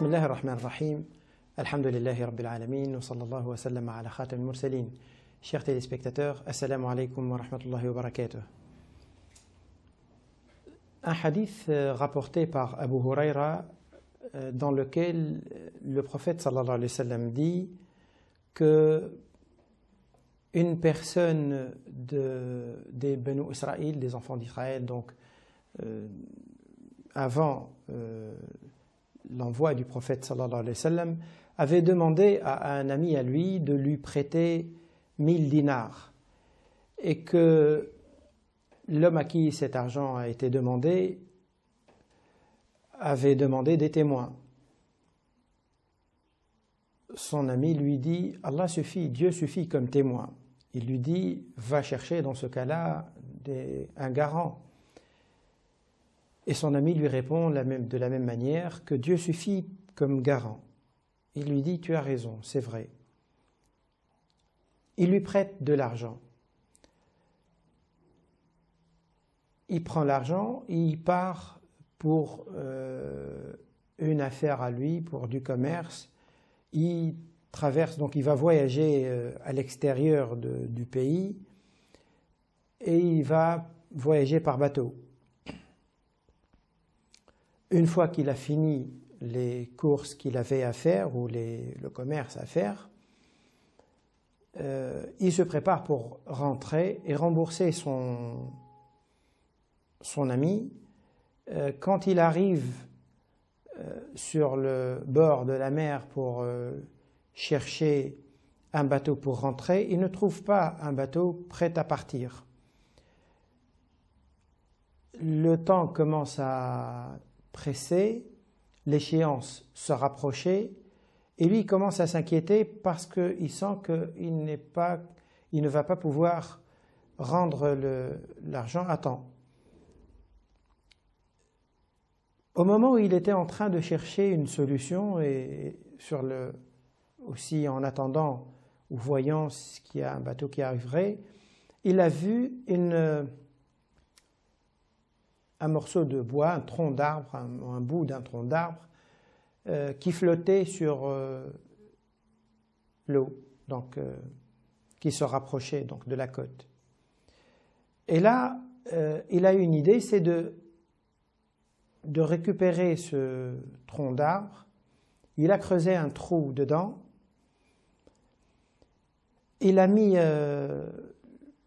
بسم الله الرحمن الرحيم. Alhamdulillahi Rabbil Alamin. Wa sallallahu wa sallam ala khatam al-mursalin. Chers téléspectateurs, assalamu alaikum wa rahmatullahi wa barakatuh. Un hadith rapporté par Abu Huraira dans lequel le prophète sallallahu alayhi wa sallam dit que une personne des Banu Israël, des enfants d'Israël, donc avant l'envoi du prophète sallallahu alayhi wa sallam, avait demandé à un ami à lui de lui prêter 1000 dinars et que l'homme à qui cet argent a été demandé avait demandé des témoins. Son ami lui dit « Allah suffit, Dieu suffit comme témoin ». Il lui dit « Va chercher dans ce cas-là un garant ». Et son ami lui répond de la même manière que Dieu suffit comme garant. Il lui dit « Tu as raison, c'est vrai ». Il lui prête de l'argent. Il prend l'argent, il part pour une affaire à lui, pour du commerce. Il traverse, donc il va voyager à l'extérieur du pays et il va voyager par bateau. Une fois qu'il a fini les courses qu'il avait à faire ou le commerce à faire, il se prépare pour rentrer et rembourser son ami. Quand il arrive sur le bord de la mer pour chercher un bateau pour rentrer, il ne trouve pas un bateau prêt à partir. Le temps commence à presser, l'échéance se rapprochait et lui il commence à s'inquiéter parce qu'il sent qu'il ne va pas pouvoir rendre l'argent à temps. Au moment où il était en train de chercher une solution et aussi en attendant ou voyant qu'il y a un bateau qui arriverait, il a vu un morceau de bois, un tronc d'arbre, un bout d'un tronc d'arbre qui flottait sur l'eau, donc qui se rapprochait donc de la côte. Et là, il a eu une idée, c'est de récupérer ce tronc d'arbre. Il a creusé un trou dedans. Il a mis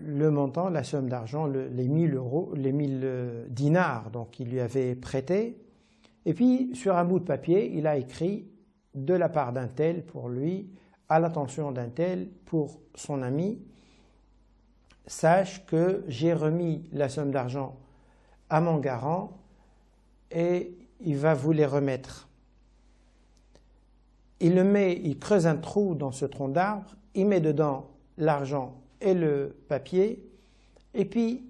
le montant, la somme d'argent, les 1000 dinars donc qu'il lui avait prêté. Et puis, sur un bout de papier, il a écrit de la part d'un tel pour lui, à l'attention d'un tel pour son ami. Sache que j'ai remis la somme d'argent à mon garant et il va vous les remettre. Il creuse un trou dans ce tronc d'arbre, il met dedans l'argent et le papier, et puis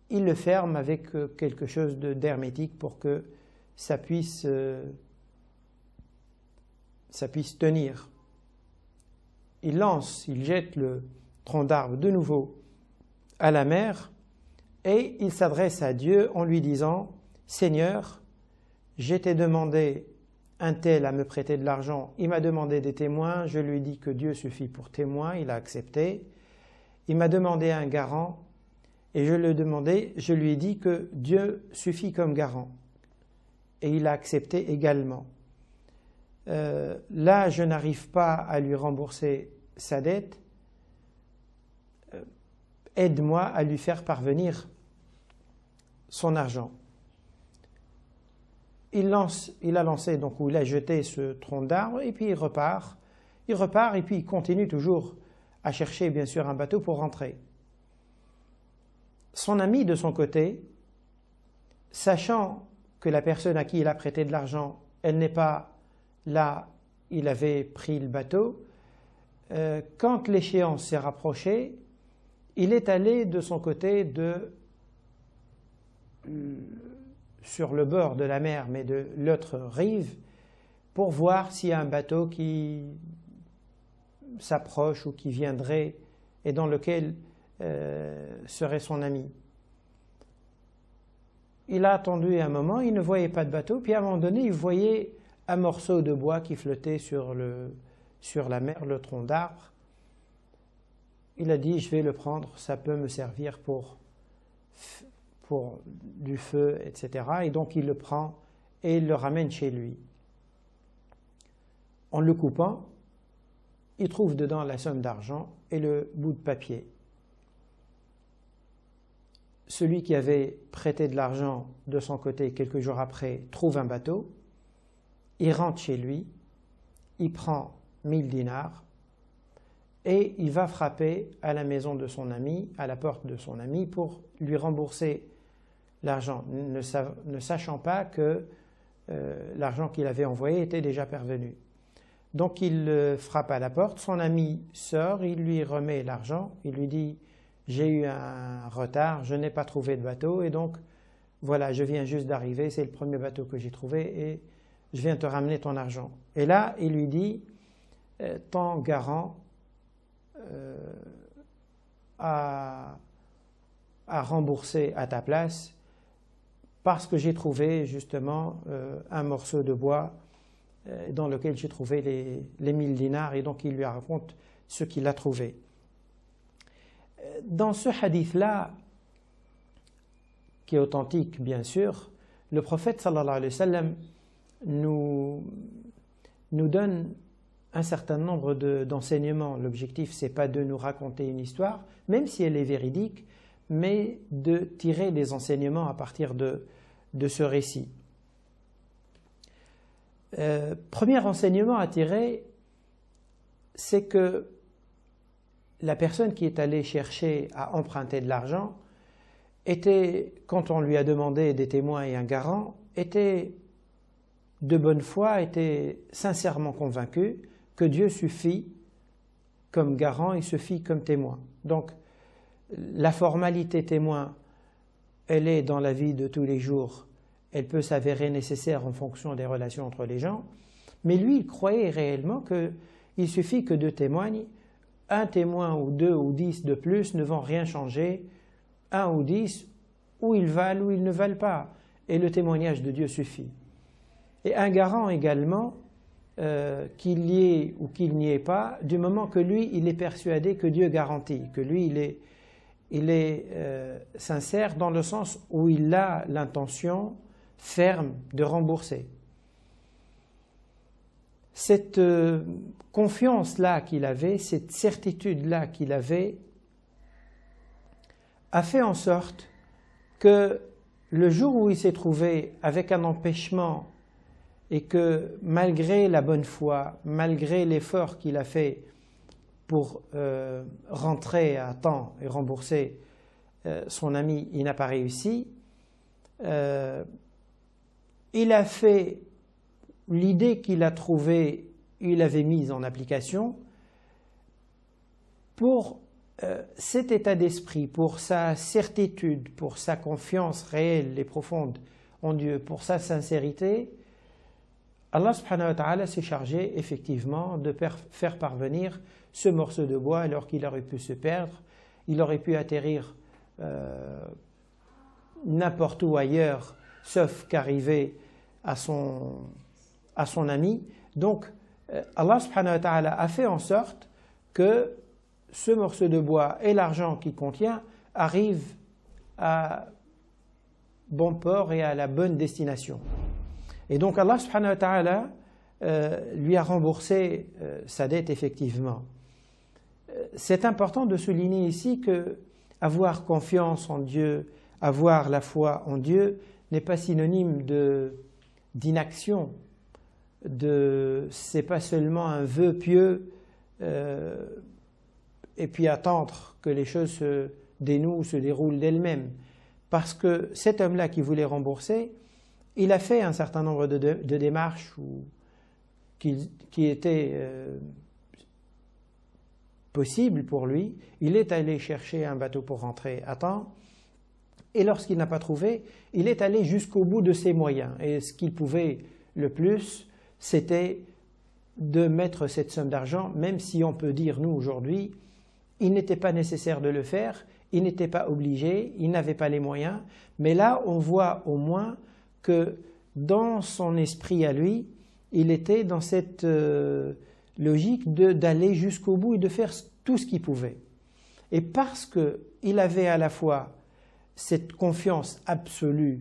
il le ferme avec quelque chose d'hermétique pour que ça puisse tenir. Il jette le tronc d'arbre de nouveau à la mer et il s'adresse à Dieu en lui disant « Seigneur, je t'ai demandé un tel à me prêter de l'argent, il m'a demandé des témoins, je lui ai dit que Dieu suffit pour témoin, il a accepté. Il m'a demandé un garant et je lui ai dit que Dieu suffit comme garant. Et il a accepté également. Là, je n'arrive pas à lui rembourser sa dette. Aide-moi à lui faire parvenir son argent. Il a lancé, donc, où il a jeté ce tronc d'arbre et puis il repart. Il repart et puis il continue toujours à chercher bien sûr un bateau pour rentrer. Son ami de son côté, sachant que la personne à qui il a prêté de l'argent, elle n'est pas là, il avait pris le bateau, quand l'échéance s'est rapprochée, il est allé de son côté sur le bord de la mer, mais de l'autre rive, pour voir s'il y a un bateau qui s'approche ou qui viendrait et dans lequel serait son ami. Il a attendu un moment, il ne voyait pas de bateau, puis à un moment donné, il voyait un morceau de bois qui flottait sur la mer, le tronc d'arbre. Il a dit, je vais le prendre, ça peut me servir pour du feu, etc. Et donc il le prend et il le ramène chez lui. En le coupant, il trouve dedans la somme d'argent et le bout de papier. Celui qui avait prêté de l'argent de son côté quelques jours après trouve un bateau, il rentre chez lui, il prend 1000 dinars et il va frapper à la maison de son ami, à la porte de son ami pour lui rembourser l'argent, ne sachant pas que l'argent qu'il avait envoyé était déjà parvenu. Donc il frappe à la porte, son ami sort, il lui remet l'argent, il lui dit « j'ai eu un retard, je n'ai pas trouvé de bateau et donc voilà, je viens juste d'arriver, c'est le premier bateau que j'ai trouvé et je viens te ramener ton argent. » Et là, il lui dit « ton garant à rembourser à ta place parce que j'ai trouvé justement un morceau de bois dans lequel j'ai trouvé les 1000 dinars. » Et donc il lui raconte ce qu'il a trouvé. Dans ce hadith-là, qui est authentique bien sûr, le prophète sallallahu alayhi wa sallam nous donne un certain nombre d'enseignements. L'objectif, ce n'est pas de nous raconter une histoire, même si elle est véridique, mais de tirer des enseignements à partir de ce récit. Premier enseignement à tirer, c'est que la personne qui est allée chercher à emprunter de l'argent était, quand on lui a demandé des témoins et un garant, était de bonne foi, était sincèrement convaincu que Dieu suffit comme garant et suffit comme témoin. Donc, la formalité témoin, elle est dans la vie de tous les jours, elle peut s'avérer nécessaire en fonction des relations entre les gens, mais lui, il croyait réellement qu'il suffit que deux témoignent, un témoin ou deux ou 10 de plus ne vont rien changer, un ou 10, ou ils valent ou ils ne valent pas, et le témoignage de Dieu suffit. Et un garant également, qu'il y ait ou qu'il n'y ait pas, du moment que lui, il est persuadé que Dieu garantit, que lui, il est sincère dans le sens où il a l'intention ferme de rembourser. Cette confiance-là qu'il avait, cette certitude-là qu'il avait, a fait en sorte que le jour où il s'est trouvé avec un empêchement et que malgré la bonne foi, malgré l'effort qu'il a fait pour rentrer à temps et rembourser son ami, il n'a pas réussi, il a fait l'idée qu'il a trouvée, il l'avait mise en application pour cet état d'esprit, pour sa certitude, pour sa confiance réelle et profonde en Dieu, pour sa sincérité. Allah subhanahu wa ta'ala s'est chargé effectivement de faire parvenir ce morceau de bois alors qu'il aurait pu se perdre, il aurait pu atterrir n'importe où ailleurs, sauf qu'arriver à son ami. Donc Allah subhanahu wa ta'ala a fait en sorte que ce morceau de bois et l'argent qu'il contient arrivent à bon port et à la bonne destination. Et donc Allah subhanahu wa ta'ala lui a remboursé sa dette effectivement. C'est important de souligner ici que avoir confiance en Dieu, avoir la foi en Dieu n'est pas synonyme d'inaction. C'est pas seulement un vœu pieux et puis attendre que les choses se dénouent, se déroulent d'elles-mêmes. Parce que cet homme-là qui voulait rembourser, il a fait un certain nombre de démarches qui étaient possibles pour lui. Il est allé chercher un bateau pour rentrer à temps. Et lorsqu'il n'a pas trouvé, il est allé jusqu'au bout de ses moyens. Et ce qu'il pouvait le plus, c'était de mettre cette somme d'argent, même si on peut dire, nous, aujourd'hui, il n'était pas nécessaire de le faire, il n'était pas obligé, il n'avait pas les moyens. Mais là, on voit au moins que dans son esprit à lui, il était dans cette logique d'aller jusqu'au bout et de faire tout ce qu'il pouvait. Et parce qu'il avait à la fois cette confiance absolue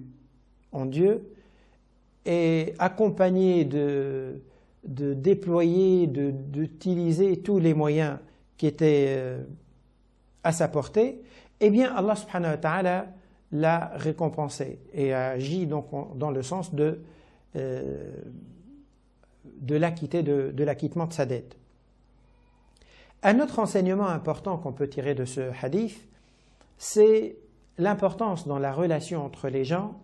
en Dieu et accompagné de déployer, d'utiliser tous les moyens qui étaient à sa portée, eh bien Allah subhanahu wa ta'ala l'a récompensé et a agi donc dans le sens de l'acquittement de sa dette. Un autre enseignement important qu'on peut tirer de ce hadith, c'est l'importance dans la relation entre les gens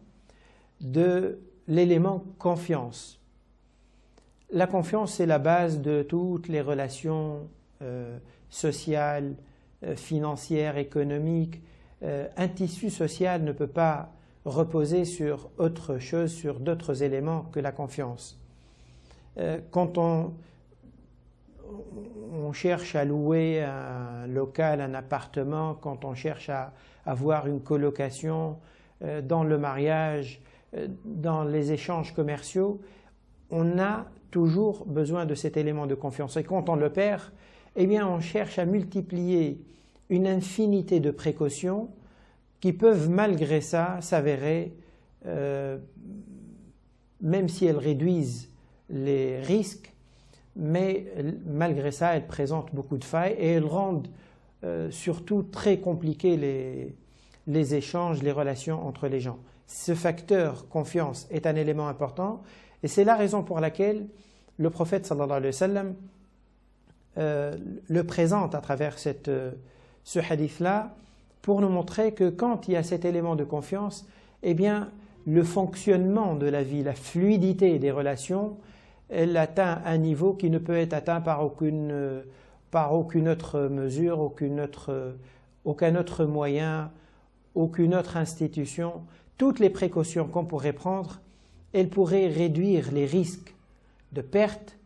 de l'élément confiance. La confiance, c'est la base de toutes les relations sociales, financières, économiques. Un tissu social ne peut pas reposer sur autre chose, sur d'autres éléments que la confiance. Quand on cherche à louer un local, un appartement, quand on cherche à avoir une colocation, dans le mariage, dans les échanges commerciaux, on a toujours besoin de cet élément de confiance. Et quand on le perd, eh bien on cherche à multiplier une infinité de précautions qui peuvent malgré ça s'avérer, même si elles réduisent les risques, mais malgré ça elles présentent beaucoup de failles et elles rendent surtout très compliqués les échanges, les relations entre les gens. Ce facteur confiance est un élément important et c'est la raison pour laquelle le prophète sallallahu alayhi wa sallam le présente à travers ce hadith-là pour nous montrer que quand il y a cet élément de confiance, eh bien le fonctionnement de la vie, la fluidité des relations, elle atteint un niveau qui ne peut être atteint par aucune autre mesure, aucun autre moyen, aucune autre institution. Toutes les précautions qu'on pourrait prendre, elles pourraient réduire les risques de perte,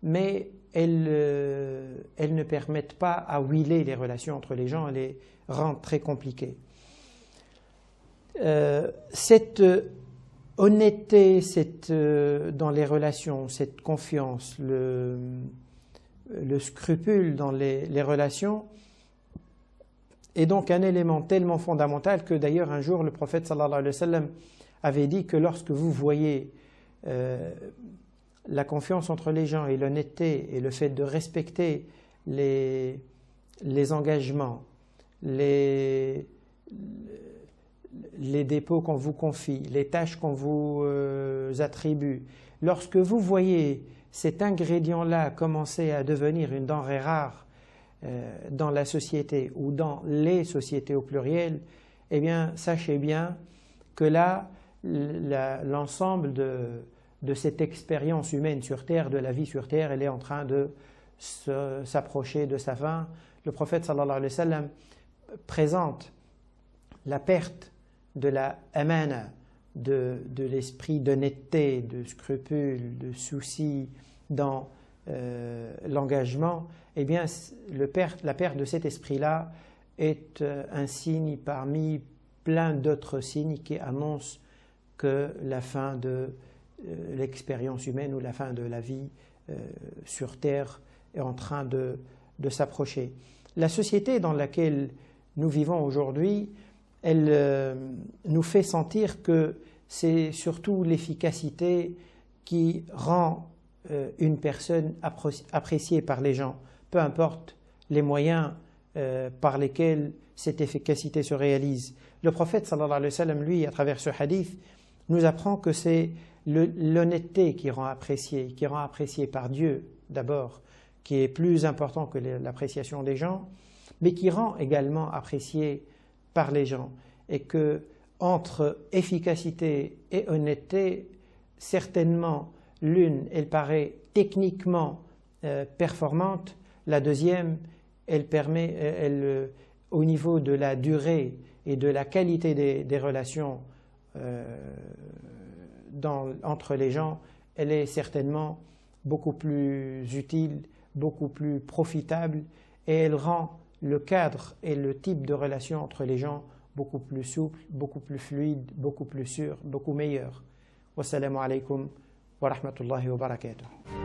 mais elles ne permettent pas à huiler les relations entre les gens, elles les rendent très compliquées. Cette honnêteté dans les relations, cette confiance, le scrupule dans les relations est donc un élément tellement fondamental que d'ailleurs un jour le prophète sallallahu alayhi wa sallam avait dit que lorsque vous voyez la confiance entre les gens et l'honnêteté et le fait de respecter les engagements, les dépôts qu'on vous confie, les tâches qu'on vous attribue, lorsque vous voyez cet ingrédient-là commencer à devenir une denrée rare dans la société ou dans les sociétés au pluriel, eh bien, sachez bien que là, l'ensemble de cette expérience humaine sur Terre, de la vie sur Terre, elle est en train de s'approcher de sa fin. Le prophète sallallahu alayhi wa sallam présente la perte de la amana, de l'esprit d'honnêteté, de scrupule, de souci dans l'engagement. Eh bien, la perte de cet esprit-là est un signe parmi plein d'autres signes qui annoncent que la fin de l'expérience humaine ou la fin de la vie sur Terre est en train de s'approcher. La société dans laquelle nous vivons aujourd'hui, elle nous fait sentir que c'est surtout l'efficacité qui rend une personne appréciée par les gens, peu importe les moyens par lesquels cette efficacité se réalise. Le prophète sallallahu alayhi wa sallam, lui, à travers ce hadith, nous apprend que c'est l'honnêteté qui rend apprécié par Dieu d'abord, qui est plus important que l'appréciation des gens, mais qui rend également apprécié par les gens. Et que entre efficacité et honnêteté, certainement l'une, elle paraît techniquement performante, la deuxième, elle permet, au niveau de la durée et de la qualité des relations entre les gens, elle est certainement beaucoup plus utile, beaucoup plus profitable et elle rend le cadre et le type de relation entre les gens beaucoup plus souple, beaucoup plus fluide, beaucoup plus sûr, beaucoup meilleur. Wassalamu alaikum wa wa rahmatullahi wa barakatuh.